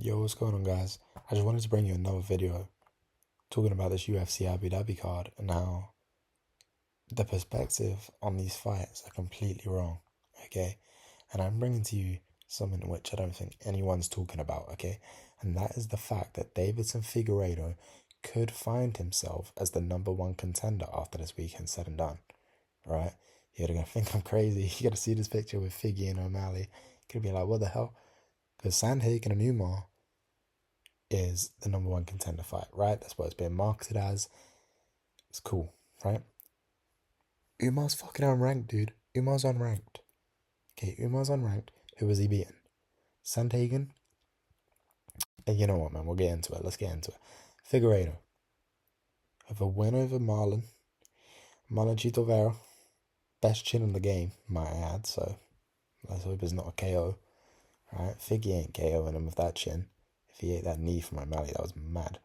Yo, what's going on, guys? I just wanted to bring you another video talking about this UFC Abu Dhabi card and how the perspective on these fights are completely wrong, okay? And I'm bringing to you something which I don't think anyone's talking about, okay? And that is the fact that Davidson Figueiredo could find himself as the #1 contender after this weekend said and done, right? You're gonna think I'm crazy. You're gonna see this picture with Figgy and O'Malley. You're gonna be like, what the hell? Because Sandhagen and Umar is the #1 contender fight, right? That's what it's being marketed as. It's cool, right? Umar's fucking unranked, dude. Umar's unranked. Okay, Umar's unranked. Who was he beating? Sandhagen? And you know what, man? We'll get into it. Let's get into it. Figueiredo. Have a win over Marlon. Chito Vera. Best chin in the game, might I add. So let's hope it's not a KO. Right? Figgy ain't KOing him with that chin. If he ate that knee from O'Malley, that was mad.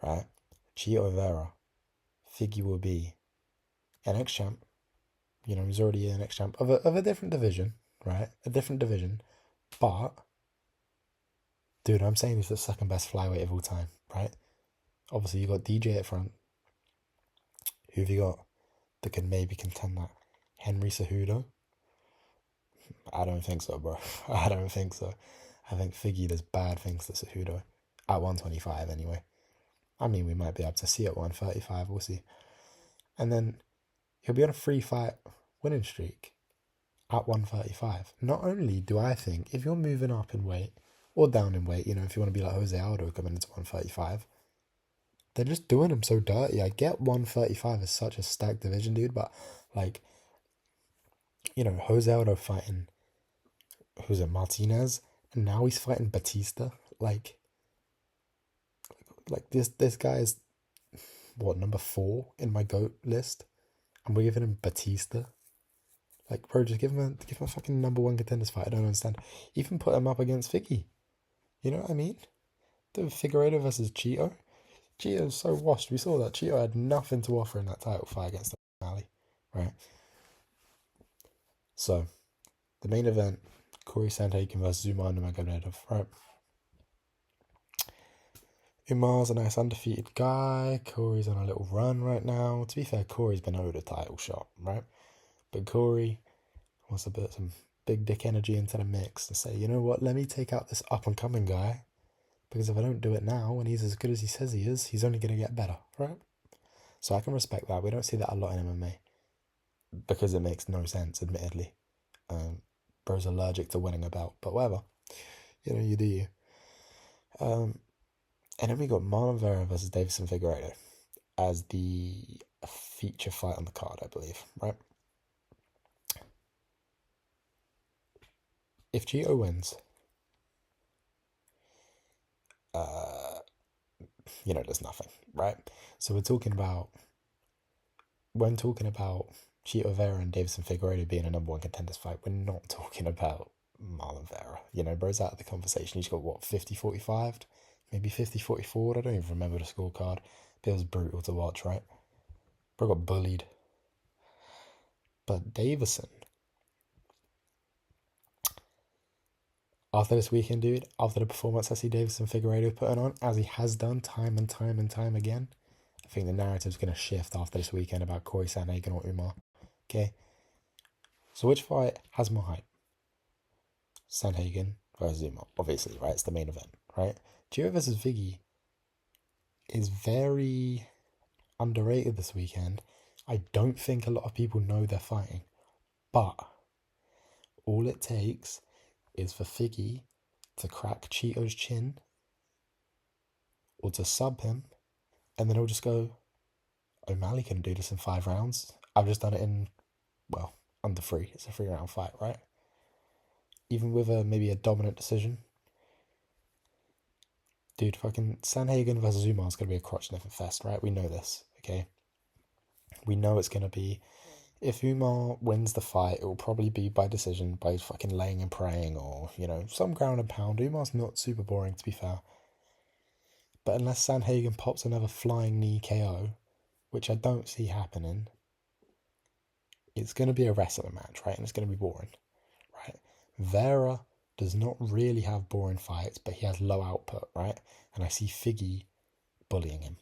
Right? Chito Vera. Figgy will be an ex-champ. You know, he's already an ex-champ of a different division, right? A different division. But, dude, I'm saying he's the second best flyweight of all time, right? Obviously, you got DJ at front. Who have you got that can maybe contend that? Henry Cejudo? I don't think so, bro. I don't think so. I think Figgy does bad things to Cejudo. At 125, anyway. I mean, we might be able to see at 135, we'll see. And then he'll be on a 3-fight winning streak at 135. Not only do I think, if you're moving up in weight or down in weight, you know, if you want to be like Jose Aldo coming into 135, they're just doing him so dirty. I get 135 is such a stacked division, dude, but like, you know, Jose Aldo fighting, who's it, Martinez, and now he's fighting Batista. Like this guy is, what, number 4 in my GOAT list? And we're giving him Batista. Like, bro, just give him a fucking #1 contenders fight. I don't understand. Even put him up against Figgy. You know what I mean? The Figueiredo versus Chito. Chito's so washed. We saw that. Chito had nothing to offer in that title fight against O'Malley. Right? So, the main event, Corey Sandhagen versus Umar Nurmagomedov. Right? Umar's a nice undefeated guy. Corey's on a little run right now. To be fair, Corey's been owed a title shot, right? But Corey wants to put some big dick energy into the mix and say, you know what, let me take out this up-and-coming guy, because if I don't do it now, and he's as good as he says he is, he's only going to get better, right? So I can respect that. We don't see that a lot in MMA, because it makes no sense, admittedly. Bro's allergic to winning a belt, but whatever. You know, you do you. And then we got Marlon Vera versus Davidson Figueiredo as the feature fight on the card, I believe, right? If Chito wins, you know, there's nothing, right? So when talking about Chito Vera and Davidson Figueiredo being a #1 contenders fight, we're not talking about Marlon Vera. You know, bro's out of the conversation. He's got, what, 50-45? Maybe 50-44? I don't even remember the scorecard. But it was brutal to watch, right? Bro got bullied. But Davison, after this weekend, dude, after the performance I see Davidson Figueiredo putting on, as he has done time and time and time again, I think the narrative's going to shift after this weekend about Corey Sandhagen or Umar. Okay? So which fight has more hype? Sandhagen versus Umar, obviously, right? It's the main event, right? Chito versus Figgy is very underrated this weekend. I don't think a lot of people know they're fighting. But all it takes is for Figgy to crack Chito's chin or to sub him, and then he'll just go, O'Malley can do this in 5 rounds. I've just done it in, well, under 3. It's a 3-round fight, right? Even with maybe a dominant decision. Dude, fucking Sandhagen versus Umar is going to be a crotch sniffing fest, right? We know this, okay? We know it's going to be, if Umar wins the fight, it will probably be by decision, by fucking laying and praying, or, you know, some ground and pound. Umar's not super boring, to be fair. But unless Sandhagen pops another flying knee KO, which I don't see happening, it's going to be a wrestling match, right? And it's going to be boring, right? Vera does not really have boring fights, but he has low output, right? And I see Figgy bullying him.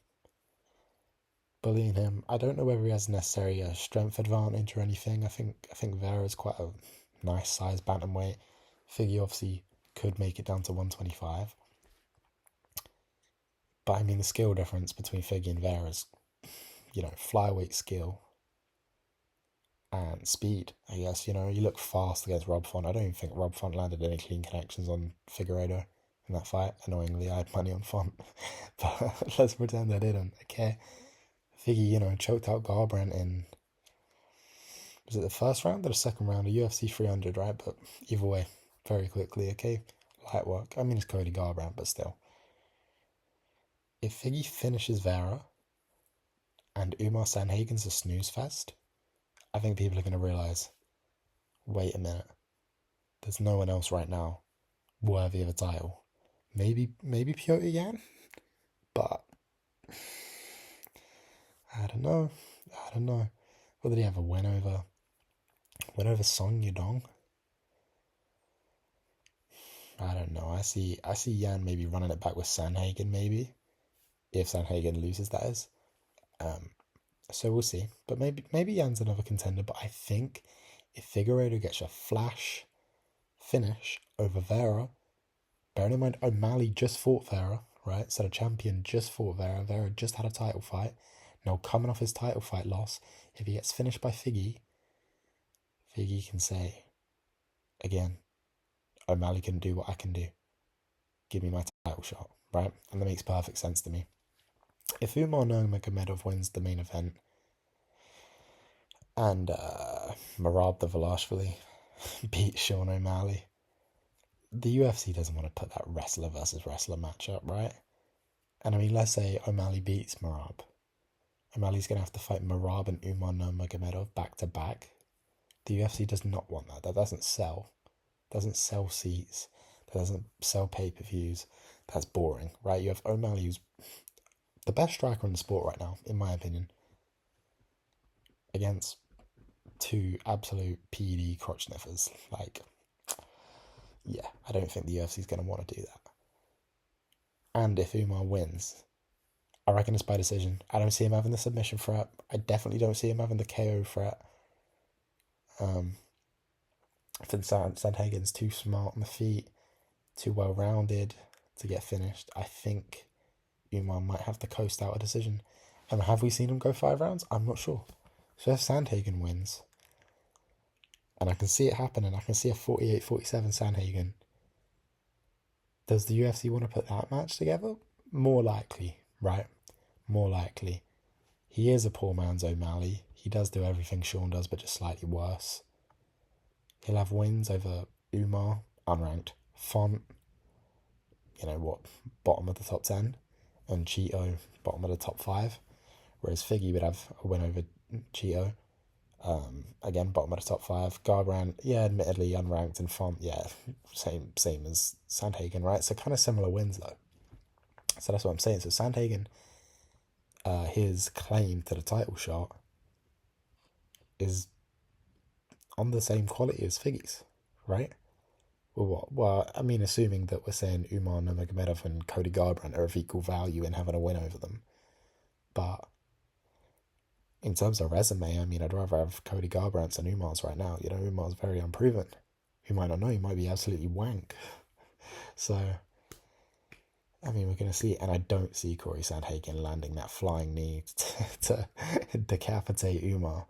I don't know whether he has necessarily a strength advantage or anything. I think VERA is quite a nice size bantamweight. Figgy obviously could make it down to 125. But I mean, the skill difference between Figgy and VERA is, flyweight skill and speed, I guess. You look fast against Rob Font. I don't even think Rob Font landed any clean connections on Figueiredo in that fight. Annoyingly, I had money on Font. But let's pretend I didn't, okay? Figgy, choked out Garbrandt in, was it the first round or the second round of UFC 300, right? But either way, very quickly, okay? Light work. I mean, it's Cody Garbrandt, but still. If Figgy finishes VERA and Umar Sandhagen's a snooze fest, I think people are going to realise, wait a minute, there's no one else right now worthy of a title. Maybe Piotr Jan, but I don't know. Whether he have a win over Song Yudong? I don't know. I see Jan maybe running it back with Sandhagen, maybe. If Sandhagen loses, that is. So we'll see. But maybe Jan's another contender. But I think if Figueiredo gets a flash finish over VERA, bearing in mind O'Malley just fought VERA, right? So the champion just fought VERA. VERA just had a title fight. Now coming off his title fight loss, if he gets finished by Figgy can say, again, O'Malley can do what I can do. Give me my title shot, right? And that makes perfect sense to me. If Umar Nurmagomedov wins the main event and Merab Dvalishvili beats Sean O'Malley, the UFC doesn't want to put that wrestler versus wrestler matchup, right? And I mean, let's say O'Malley beats Merab. O'Malley's going to have to fight Merab and Umar Nurmagomedov back to back. The UFC does not want that. That doesn't sell. Doesn't sell seats. That doesn't sell pay-per-views. That's boring, right? You have O'Malley, who's the best striker in the sport right now, in my opinion, against two absolute PD crotch sniffers. Like, yeah, I don't think the UFC's going to want to do that. And if Umar wins, I reckon it's by decision. I don't see him having the submission threat. I definitely don't see him having the KO threat. I think Sandhagen's too smart on the feet, too well-rounded to get finished. I think Umar might have to coast out a decision. And have we seen him go 5 rounds? I'm not sure. So if Sandhagen wins, and I can see it happening, I can see a 48-47 Sandhagen, does the UFC want to put that match together? More likely, right? More likely. He is a poor man's O'Malley. He does do everything Sean does, but just slightly worse. He'll have wins over Umar, unranked, Font, bottom of the top 10, and Cheeto, bottom of the top 5. Whereas Figgy would have a win over Cheeto, again, bottom of the top 5. Garbrandt, yeah, admittedly unranked, and Font, yeah, same as Sandhagen, right? So kind of similar wins though. So that's what I'm saying. So Sandhagen, his claim to the title shot is on the same quality as Figgy's, right? Well, I mean, assuming that we're saying Umar Nurmagomedov and Cody Garbrandt are of equal value in having a win over them. But in terms of resume, I mean, I'd rather have Cody Garbrandt's than Umar's right now. Umar's very unproven. You might not know, he might be absolutely wank. So, I mean, we're going to see, and I don't see Corey Sandhagen landing that flying knee to decapitate Umar.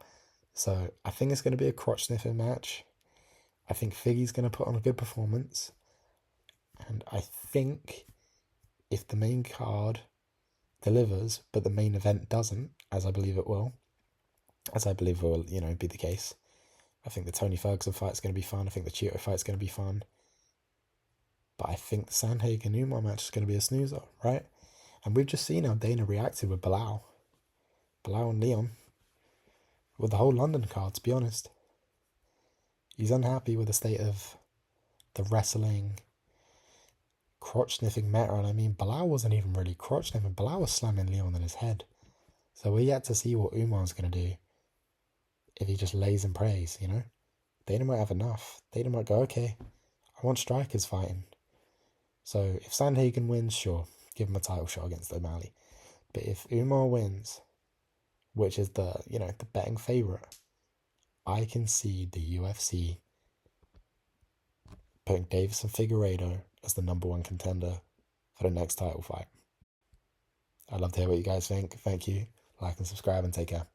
So, I think it's going to be a crotch sniffing match. I think Figgy's going to put on a good performance. And I think if the main card delivers, but the main event doesn't, as I believe it will, be the case, I think the Tony Ferguson fight's going to be fun. I think the Cheeto fight's going to be fun. But I think the Sandhagen-Umar match is going to be a snoozer, right? And we've just seen how Dana reacted with Bilal and Leon, with the whole London card, to be honest. He's unhappy with the state of the wrestling, crotch-sniffing meta. And I mean, Bilal wasn't even really crotch-sniffing. Bilal was slamming Leon in his head. So we're yet to see what Umar's going to do if he just lays and prays, Dana might have enough. Dana might go, okay, I want strikers fighting. So if Sandhagen wins, sure, give him a title shot against O'Malley. But if Umar wins, which is the betting favourite, I can see the UFC putting Davis and Figueiredo as the #1 contender for the next title fight. I'd love to hear what you guys think. Thank you. Like and subscribe and take care.